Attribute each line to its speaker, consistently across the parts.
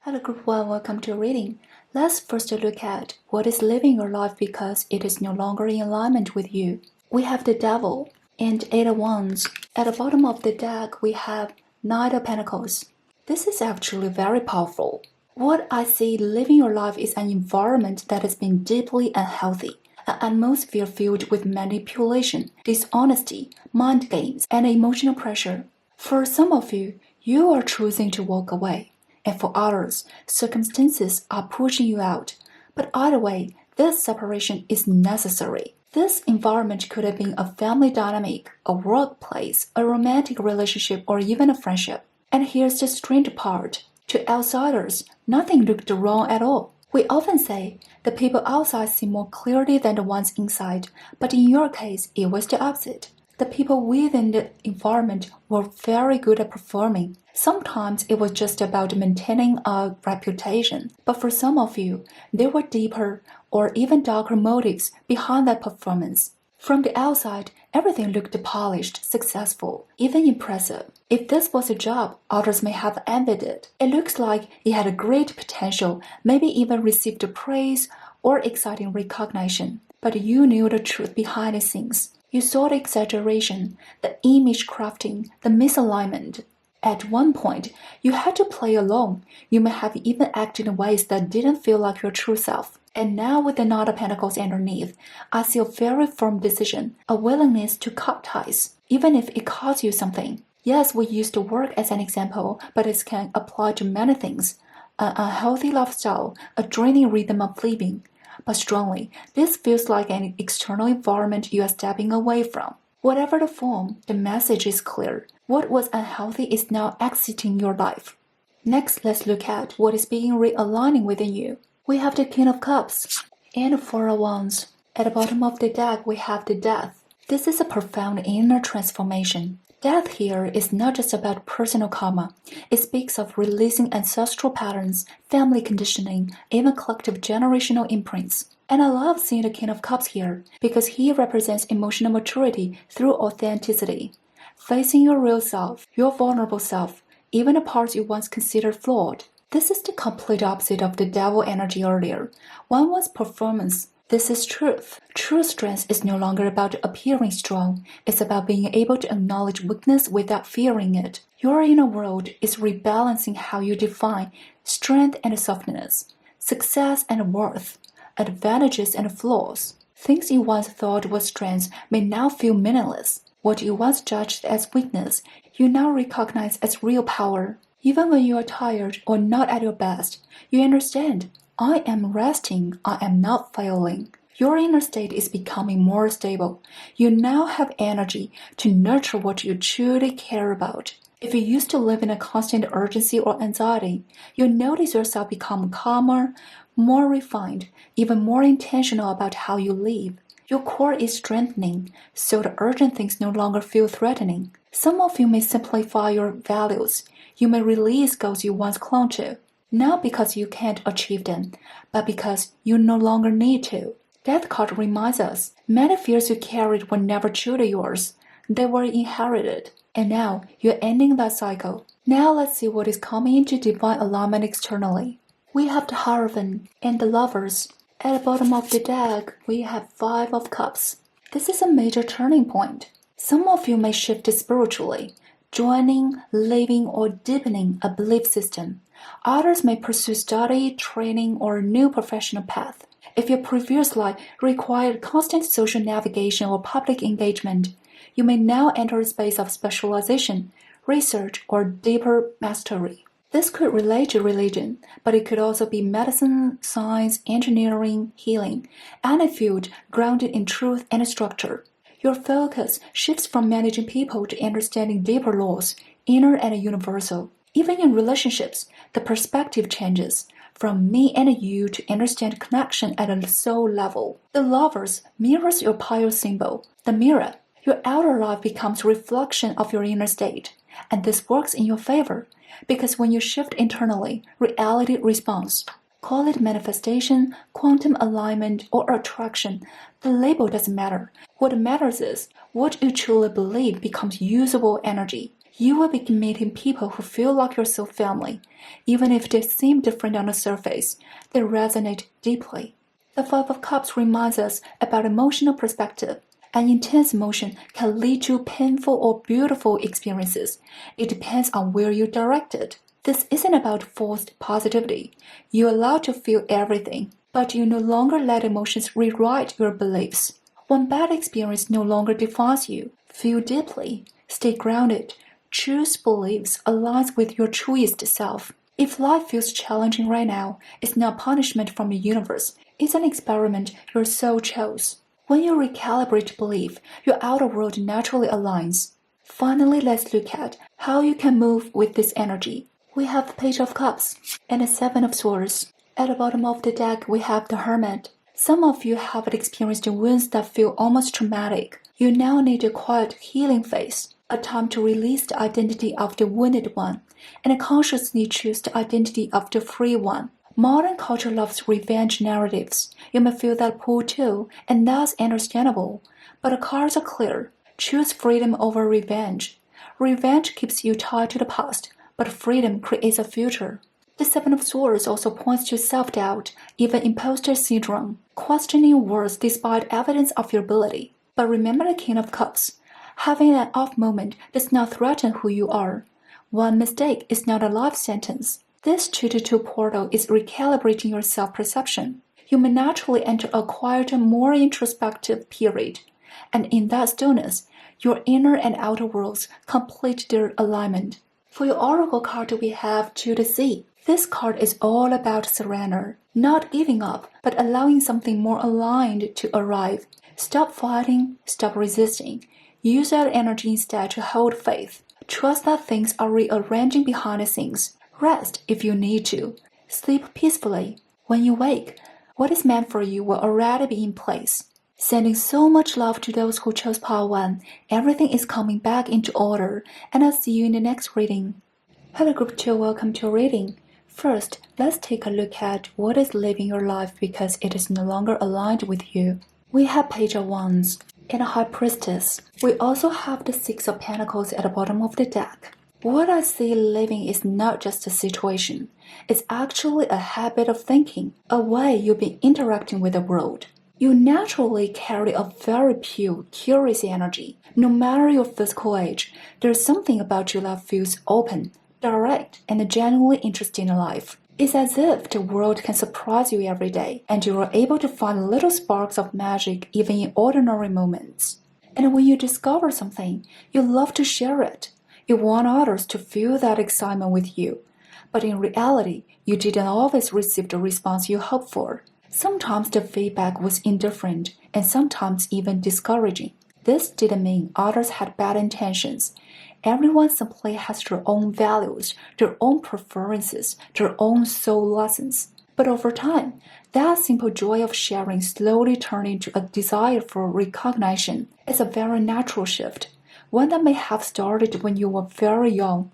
Speaker 1: Hello Group 1, welcome to reading. Let's first look at what is living your life because it is no longer in alignment with you. We have the Devil and Eight of Wands. At the bottom of the deck, we have Knight of Pentacles. This is actually very powerful. What I see living your life is an environment that has been deeply unhealthy, an atmosphere filled with manipulation, dishonesty, mind games, and emotional pressure. For some of you, you are choosing to walk away. And for others, circumstances are pushing you out. But either way, this separation is necessary. This environment could have been a family dynamic, a workplace, a romantic relationship, or even a friendship. And here's the strange part. To outsiders, nothing looked wrong at all. We often say the people outside see more clearly than the ones inside, but in your case, it was the opposite. The people within the environment were very good at performing. Sometimes it was just about maintaining a reputation, but for some of you, there were deeper or even darker motives behind that performance. From the outside, everything looked polished, successful, even impressive. If this was a job, others may have envied it. It looks like it had a great potential, maybe even received praise or exciting recognition. But you knew the truth behind the scenes. You saw the exaggeration, the image crafting, the misalignment. At one point, you had to play along. You may have even acted in ways that didn't feel like your true self. And now with the Knight of Pentacles underneath, I see a very firm decision, a willingness to cut ties, even if it costs you something. Yes, we used work as an example, but it can apply to many things. An unhealthy lifestyle, a draining rhythm of living. But strongly, this feels like an external environment you are stepping away from. Whatever the form, the message is clear. What was unhealthy is now exiting your life. Next, let's look at what is being realigning within you. We have the King of Cups and the Four of Wands. At the bottom of the deck, we have the Death. This is a profound inner transformation. Death here is not just about personal karma. It speaks of releasing ancestral patterns, family conditioning, even collective generational imprints. And I love seeing the King of Cups here because he represents emotional maturity through authenticity. Facing your real self, your vulnerable self, even the parts you once considered flawed. This is the complete opposite of the Devil energy earlier. One was performance. This is truth. True strength is no longer about appearing strong. It's about being able to acknowledge weakness without fearing it. Your inner world is rebalancing how you define strength and softness, success and worth, advantages and flaws. Things you once thought were strengths may now feel meaningless. What you once judged as weakness, you now recognize as real power. Even when you are tired or not at your best, you understand. I am resting, I am not failing. Your inner state is becoming more stable. You now have energy to nurture what you truly care about. If you used to live in a constant urgency or anxiety, you'll notice yourself become calmer, more refined, even more intentional about how you live. Your core is strengthening, so the urgent things no longer feel threatening. Some of you may simplify your values. You may release goals you once clung to. Not because you can't achieve them, but because you no longer need to. Death card reminds us, many fears you carried were never truly yours. They were inherited. And now, you're ending that cycle. Now let's see what is coming into divine alignment externally. We have the Hierophant and the Lovers. At the bottom of the deck, we have Five of Cups. This is a major turning point. Some of you may shift spiritually, joining, living, or deepening a belief system. Others may pursue study, training, or a new professional path. If your previous life required constant social navigation or public engagement, you may now enter a space of specialization, research, or deeper mastery. This could relate to religion, but it could also be medicine, science, engineering, healing, any field grounded in truth and structure. Your focus shifts from managing people to understanding deeper laws, inner and universal. Even in relationships, the perspective changes from me and you to understand connection at a soul level. The Lovers mirrors your pile symbol, the mirror. Your outer life becomes a reflection of your inner state, and this works in your favor because when you shift internally, reality responds. Call it manifestation, quantum alignment, or attraction. The label doesn't matter. What matters is what you truly believe becomes usable energy. You will be meeting people who feel like your soul family. Even if they seem different on the surface, they resonate deeply. The Five of Cups reminds us about emotional perspective. An intense emotion can lead to painful or beautiful experiences. It depends on where you direct it. This isn't about forced positivity. You're allowed to feel everything, but you no longer let emotions rewrite your beliefs. One bad experience no longer defines you. Feel deeply. Stay grounded. Choose beliefs aligned with your truest self. If life feels challenging right now, it's not punishment from the universe. It's an experiment your soul chose. When you recalibrate belief, your outer world naturally aligns. Finally, let's look at how you can move with this energy. We have the Page of Cups and the Seven of Swords. At the bottom of the deck, we have the Hermit. Some of you have experienced wounds that feel almost traumatic. You now need a quiet healing phase, a time to release the identity of the wounded one, and consciously choose the identity of the free one. Modern culture loves revenge narratives. You may feel that pull too, and that's understandable. But the cards are clear. Choose freedom over revenge. Revenge keeps you tied to the past, but freedom creates a future. The Seven of Swords also points to self-doubt, even imposter syndrome, questioning words despite evidence of your ability. But remember the King of Cups. Having an off moment does not threaten who you are. One mistake is not a life sentence. This 2-2 portal is recalibrating your self-perception. You may naturally enter a quieter, more introspective period. And in that stillness, your inner and outer worlds complete their alignment. For your oracle card, we have 2 to Sea. This card is all about surrender, not giving up, but allowing something more aligned to arrive. Stop fighting, stop resisting. Use that energy instead to hold faith. Trust that things are rearranging behind the scenes. Rest if you need to. Sleep peacefully. When you wake, what is meant for you will already be in place. Sending so much love to those who chose Pile 1. Everything is coming back into order, and I'll see you in the next reading. Hello Group 2, welcome to your reading. First, let's take a look at what is living your life because it is no longer aligned with you. We have Page of Wands and a High Priestess. We also have the Six of Pentacles at the bottom of the deck. What I see living is not just a situation. It's actually a habit of thinking, a way you've been interacting with the world. You naturally carry a very pure, curious energy. No matter your physical age, there's something about you that feels open, direct, and genuinely interested in life. It's as if the world can surprise you every day, and you are able to find little sparks of magic even in ordinary moments. And when you discover something, you love to share it. You want others to feel that excitement with you. But in reality, you didn't always receive the response you hoped for. Sometimes the feedback was indifferent, and sometimes even discouraging. This didn't mean others had bad intentions. Everyone simply has their own values, their own preferences, their own soul lessons. But over time, that simple joy of sharing slowly turned into a desire for recognition. It's a very natural shift, one that may have started when you were very young.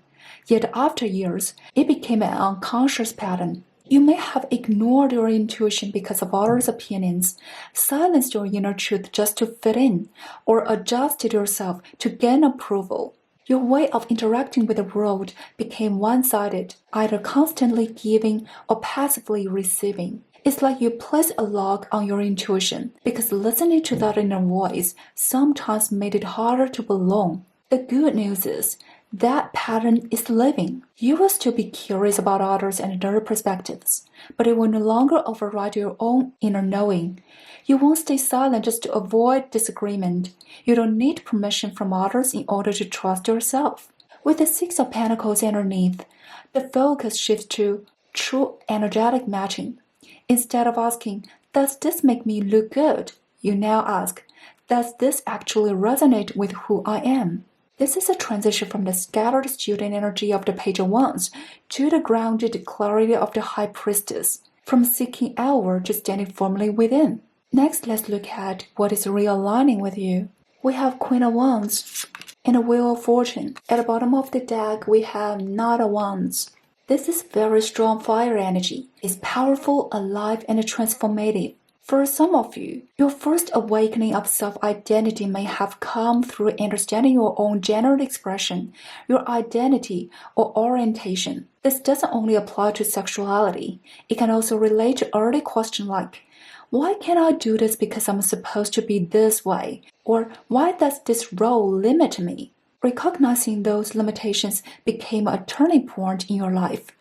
Speaker 1: Yet after years, it became an unconscious pattern. You may have ignored your intuition because of others' opinions, silenced your inner truth just to fit in, or adjusted yourself to gain approval. Your way of interacting with the world became one-sided, either constantly giving or passively receiving. It's like you place a lock on your intuition, because listening to that inner voice sometimes made it harder to belong. The good news is, that pattern is living. You will still be curious about others and their perspectives, but it will no longer override your own inner knowing. You won't stay silent just to avoid disagreement. You don't need permission from others in order to trust yourself. With the Six of Pentacles underneath, the focus shifts to true energetic matching. Instead of asking, does this make me look good? You now ask, does this actually resonate with who I am? This is a transition from the scattered student energy of the Page of Wands to the grounded clarity of the High Priestess, from seeking outward to standing firmly within. Next, let's look at what is realigning with you. We have Queen of Wands and a Wheel of Fortune. At the bottom of the deck, we have Knight of Wands. This is very strong fire energy. It's powerful, alive, and transformative. For some of you, your first awakening of self-identity may have come through understanding your own gender expression, your identity, or orientation. This doesn't only apply to sexuality. It can also relate to early questions like, why can't I do this because I'm supposed to be this way? Or why does this role limit me? Recognizing those limitations became a turning point in your life.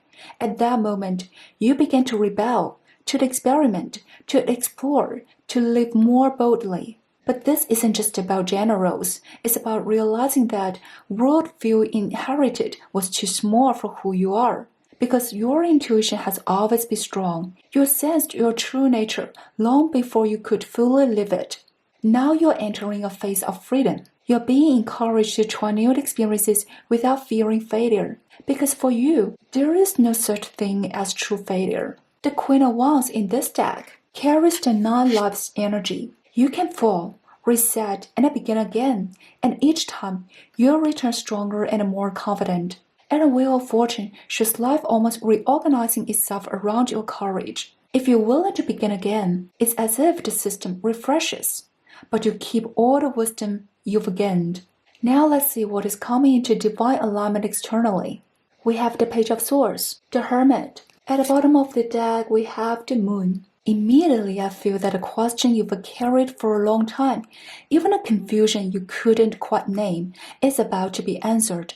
Speaker 1: At that moment, you began to rebel, to experiment, to explore, to live more boldly. But this isn't just about gender roles. It's about realizing that worldview inherited was too small for who you are. Because your intuition has always been strong. You sensed your true nature long before you could fully live it. Now you're entering a phase of freedom. You're being encouraged to try new experiences without fearing failure. Because for you, there is no such thing as true failure. The Queen of Wands in this deck carries the 9 lives energy. You can fall, reset, and begin again. And each time, you'll return stronger and more confident. And the Wheel of Fortune shows life almost reorganizing itself around your courage. If you're willing to begin again, it's as if the system refreshes. But you keep all the wisdom you've gained. Now let's see what is coming into divine alignment externally. We have the Page of Swords, the Hermit. At the bottom of the deck, we have the Moon. Immediately, I feel that a question you've carried for a long time, even a confusion you couldn't quite name, is about to be answered.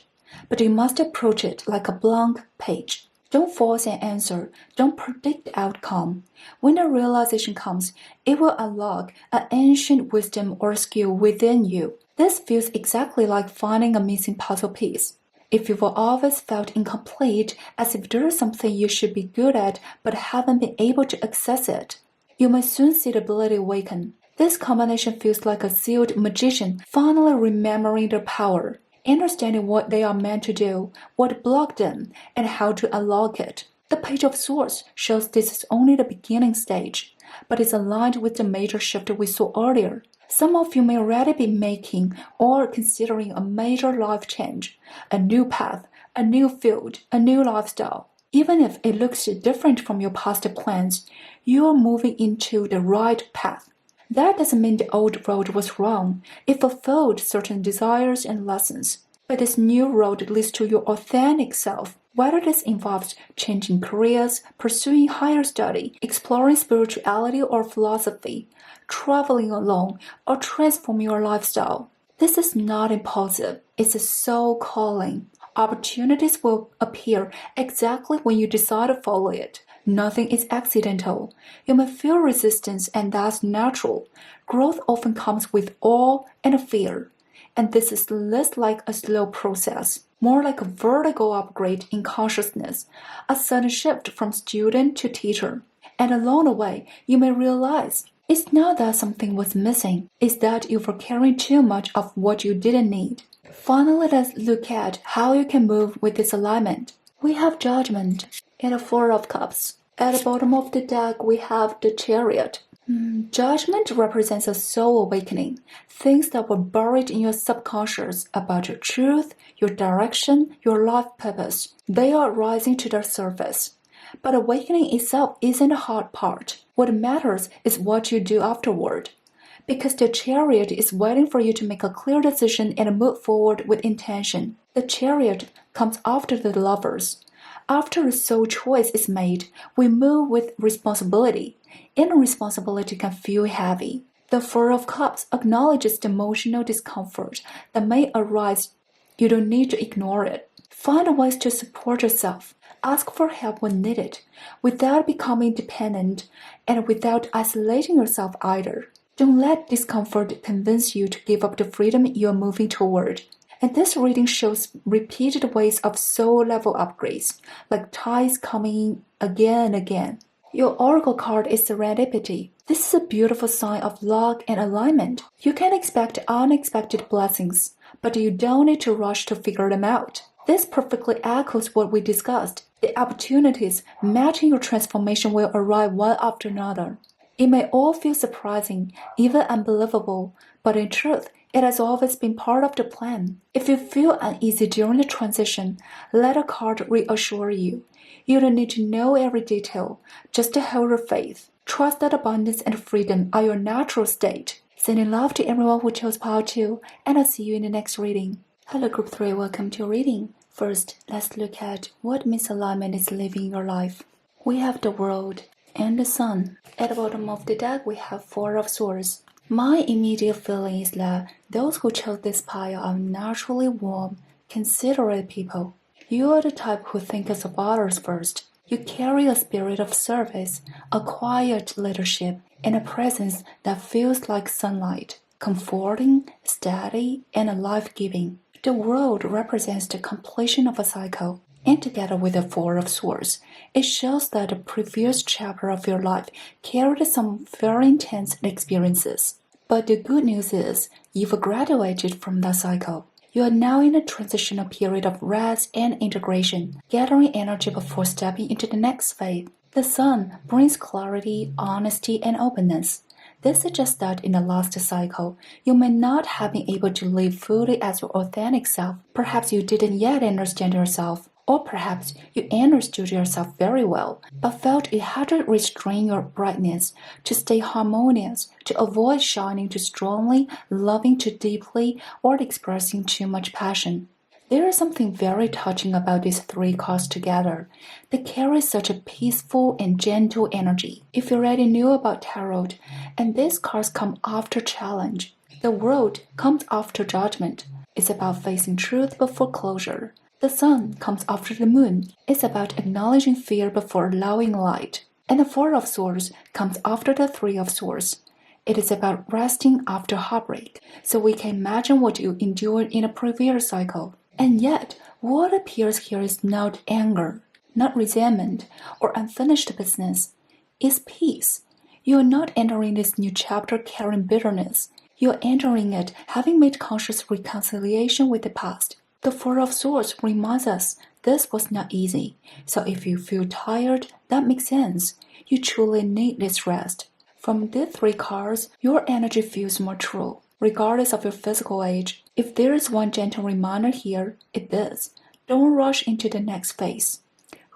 Speaker 1: But you must approach it like a blank page. Don't force an answer. Don't predict the outcome. When the realization comes, it will unlock an ancient wisdom or skill within you. This feels exactly like finding a missing puzzle piece. If you've always felt incomplete, as if there's something you should be good at but haven't been able to access it, you may soon see the ability awaken. This combination feels like a sealed magician finally remembering their power, understanding what they are meant to do, what blocked them, and how to unlock it. The Page of Swords shows this is only the beginning stage, but is aligned with the major shift we saw earlier. Some of you may already be making or considering a major life change, a new path, a new field, a new lifestyle. Even if it looks different from your past plans, you are moving into the right path. That doesn't mean the old road was wrong. It fulfilled certain desires and lessons. But this new road leads to your authentic self. Whether this involves changing careers, pursuing higher study, exploring spirituality or philosophy, traveling alone, or transforming your lifestyle. This is not impulsive. It's a soul calling. Opportunities will appear exactly when you decide to follow it. Nothing is accidental. You may feel resistance, and that's natural. Growth often comes with awe and fear. And this is less like a slow process, more like a vertical upgrade in consciousness, a sudden shift from student to teacher. And along the way, you may realize it's not that something was missing, it's that you were carrying too much of what you didn't need. Finally, let's look at how you can move with this alignment. We have Judgment and the Four of Cups. At the bottom of the deck, we have the Chariot. Judgment represents a soul awakening, things that were buried in your subconscious about your truth, your direction, your life purpose. They are rising to the surface. But awakening itself isn't the hard part. What matters is what you do afterward. Because the Chariot is waiting for you to make a clear decision and move forward with intention. The Chariot comes after the Lovers. After a soul choice is made, we move with responsibility, and responsibility can feel heavy. The Four of Cups acknowledges the emotional discomfort that may arise. You don't need to ignore it. Find ways to support yourself. Ask for help when needed, without becoming dependent and without isolating yourself either. Don't let discomfort convince you to give up the freedom you are moving toward. And this reading shows repeated ways of soul-level upgrades, like tides coming in again and again. Your oracle card is Serendipity. This is a beautiful sign of luck and alignment. You can expect unexpected blessings, but you don't need to rush to figure them out. This perfectly echoes what we discussed. The opportunities matching your transformation will arrive one after another. It may all feel surprising, even unbelievable, but in truth, it has always been part of the plan. If you feel uneasy during the transition, let a card reassure you. You don't need to know every detail, just to hold your faith. Trust that abundance and freedom are your natural state. Sending love to everyone who chose Power 2, and I'll see you in the next reading. Hello Group 3, welcome to your reading. First, let's look at what misalignment is living in your life. We have the world and the sun. At the bottom of the deck, we have Four of Swords. My immediate feeling is that those who chose this pile are naturally warm, considerate people. You are the type who thinks of others first. You carry a spirit of service, a quiet leadership, and a presence that feels like sunlight, comforting, steady, and life-giving. The world represents the completion of a cycle, and together with the Four of Swords, it shows that the previous chapter of your life carried some very intense experiences. But the good news is, you've graduated from that cycle. You are now in a transitional period of rest and integration, gathering energy before stepping into the next phase. The sun brings clarity, honesty, and openness. This suggests that in the last cycle, you may not have been able to live fully as your authentic self. Perhaps you didn't yet understand yourself, or perhaps you understood yourself very well, but felt you had to restrain your brightness to stay harmonious, to avoid shining too strongly, loving too deeply, or expressing too much passion. There is something very touching about these three cards together. They carry such a peaceful and gentle energy. If you already knew about tarot, and these cards come after challenge, the world comes after judgment. It's about facing truth before closure. The sun comes after the moon. It's about acknowledging fear before allowing light. And the Four of Swords comes after the Three of Swords. It is about resting after heartbreak. So we can imagine what you endured in a previous cycle. And yet, what appears here is not anger, not resentment, or unfinished business. It's peace. You are not entering this new chapter carrying bitterness. You are entering it having made conscious reconciliation with the past. The Four of Swords reminds us this was not easy. So if you feel tired, that makes sense. You truly need this rest. From these three cards, your energy feels more true, regardless of your physical age. If there is one gentle reminder here, it is, don't rush into the next phase.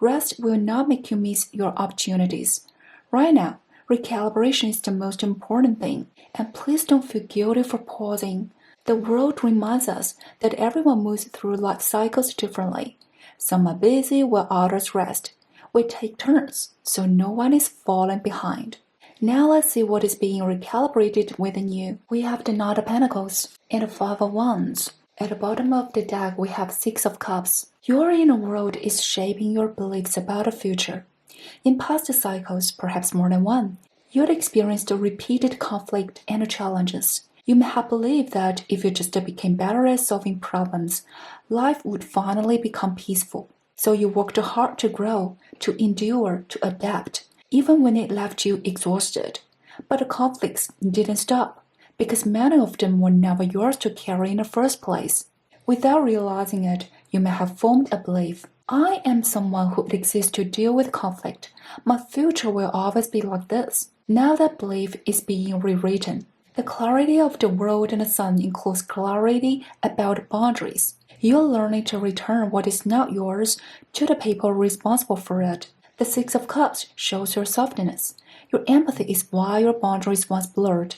Speaker 1: Rest will not make you miss your opportunities. Right now, recalibration is the most important thing, and please don't feel guilty for pausing. The world reminds us that everyone moves through life cycles differently. Some are busy while others rest. We take turns, so no one is falling behind. Now let's see what is being recalibrated within you. We have the Knight of Pentacles and the Five of Wands. At the bottom of the deck, we have Six of Cups. Your inner world is shaping your beliefs about the future. In past cycles, perhaps more than one, you had experienced repeated conflict and challenges. You may have believed that if you just became better at solving problems, life would finally become peaceful. So you worked hard to grow, to endure, to adapt, even when it left you exhausted. But the conflicts didn't stop, because many of them were never yours to carry in the first place. Without realizing it, you may have formed a belief. I am someone who exists to deal with conflict. My future will always be like this. Now that belief is being rewritten. The clarity of the world and the sun includes clarity about boundaries. You're learning to return what is not yours to the people responsible for it. The Six of Cups shows your softness. Your empathy is why your boundaries once blurred.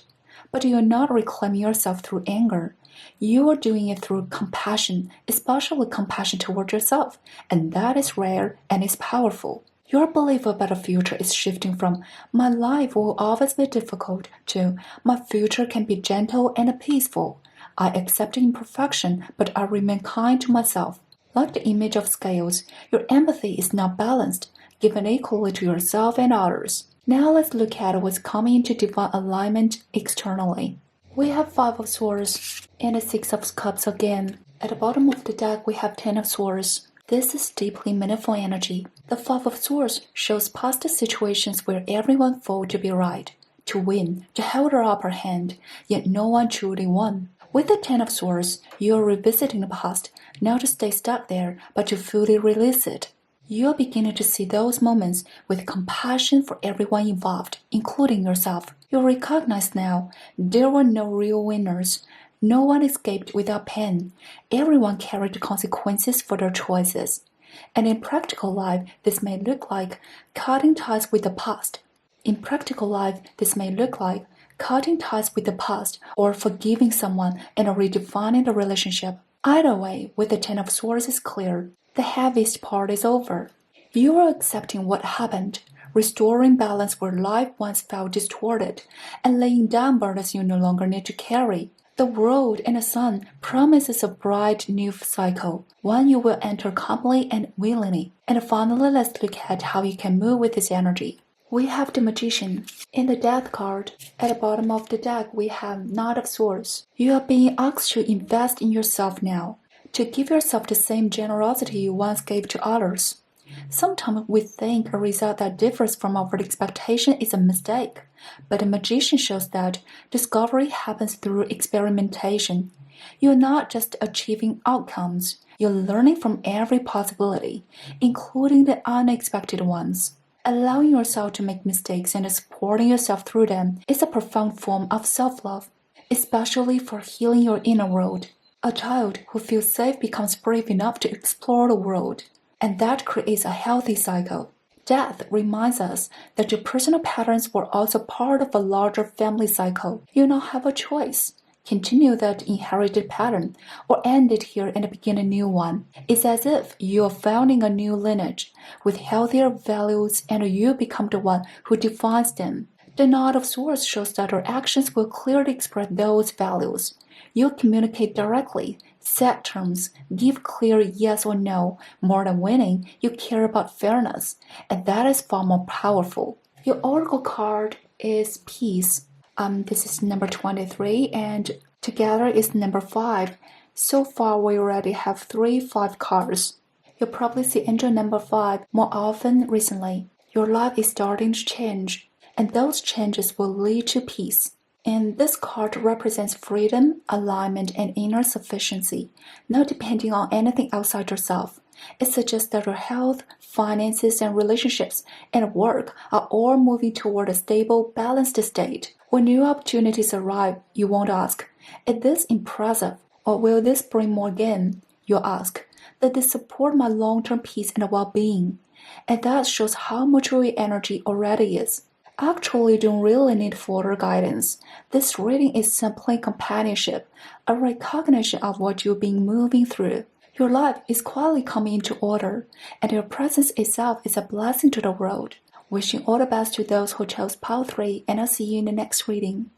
Speaker 1: But you're not reclaiming yourself through anger. You are doing it through compassion, especially compassion toward yourself, and that is rare and is powerful. Your belief about the future is shifting from my life will always be difficult to my future can be gentle and peaceful. I accept imperfection, but I remain kind to myself. Like the image of scales, your empathy is not balanced, given equally to yourself and others. Now let's look at what's coming into divine alignment externally. We have Five of Swords and the Six of Cups again. At the bottom of the deck, we have Ten of Swords. This is deeply meaningful energy. The Five of Swords shows past situations where everyone fought to be right, to win, to hold their upper hand, yet no one truly won. With the Ten of Swords, you are revisiting the past, not to stay stuck there, but to fully release it. You are beginning to see those moments with compassion for everyone involved, including yourself. You recognize now there were no real winners. No one escaped without pain. Everyone carried the consequences for their choices. And in practical life, this may look like cutting ties with the past. In practical life, this may look like cutting ties with the past or forgiving someone and redefining the relationship. Either way, with the Ten of Swords is clear, the heaviest part is over. You are accepting what happened, restoring balance where life once felt distorted, and laying down burdens you no longer need to carry. The world and the sun promises a bright new cycle, one you will enter calmly and willingly. And finally, let's look at how you can move with this energy. We have the Magician. In the Death card, at the bottom of the deck we have Knight of Swords. You are being asked to invest in yourself now, to give yourself the same generosity you once gave to others. Sometimes we think a result that differs from our expectation is a mistake, but the Magician shows that discovery happens through experimentation. You're not just achieving outcomes, you're learning from every possibility, including the unexpected ones. Allowing yourself to make mistakes and supporting yourself through them is a profound form of self-love, especially for healing your inner world. A child who feels safe becomes brave enough to explore the world, and that creates a healthy cycle. Death reminds us that your personal patterns were also part of a larger family cycle. You now have a choice. Continue that inherited pattern, or end it here and begin a new one. It's as if you are founding a new lineage with healthier values and you become the one who defines them. The Knight of Swords shows that your actions will clearly express those values. You communicate directly, set terms, give clear yes or no. More than winning, you care about fairness, and that is far more powerful. Your Oracle card is Peace. This is number 23, and together is number 5. So far, we already have 5 cards. You'll probably see angel number 5 more often recently. Your life is starting to change, and those changes will lead to peace. And this card represents freedom, alignment, and inner sufficiency, not depending on anything outside yourself. It suggests that your health, finances, and relationships and work are all moving toward a stable, balanced state. When new opportunities arrive, you won't ask, "Is this impressive?" or "Will this bring more gain?" You'll ask, "Does this support my long-term peace and well-being?" And that shows how mature your energy already is. Actually, you don't really need further guidance. This reading is simply companionship, a recognition of what you've been moving through. Your life is quietly coming into order, and your presence itself is a blessing to the world. Wishing all the best to those who chose Pile 3, and I'll see you in the next reading.